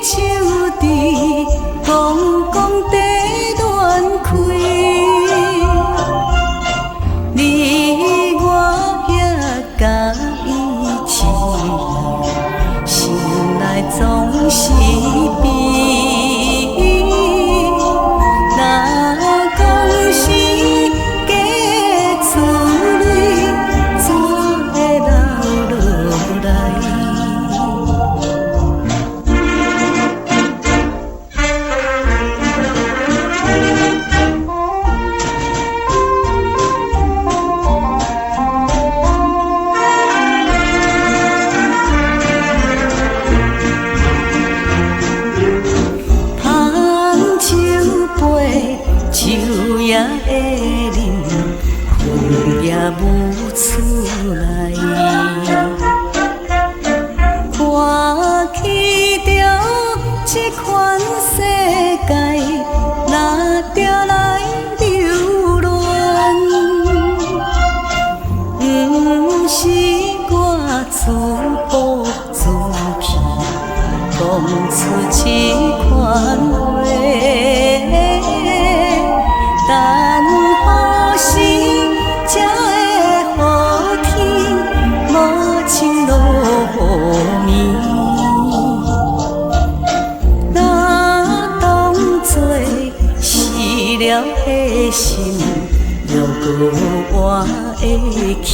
手指公公地乱开，你我也甲伊起，心内总是悲。若讲是假滋泪，怎会流落来？酒也会啉，风也舞出来。看起着这款世界，哪着来流乱？不是我自暴自弃，讲出这款话。但何时才会予天无情落雨暝？若当作死了的心，又搁活会去？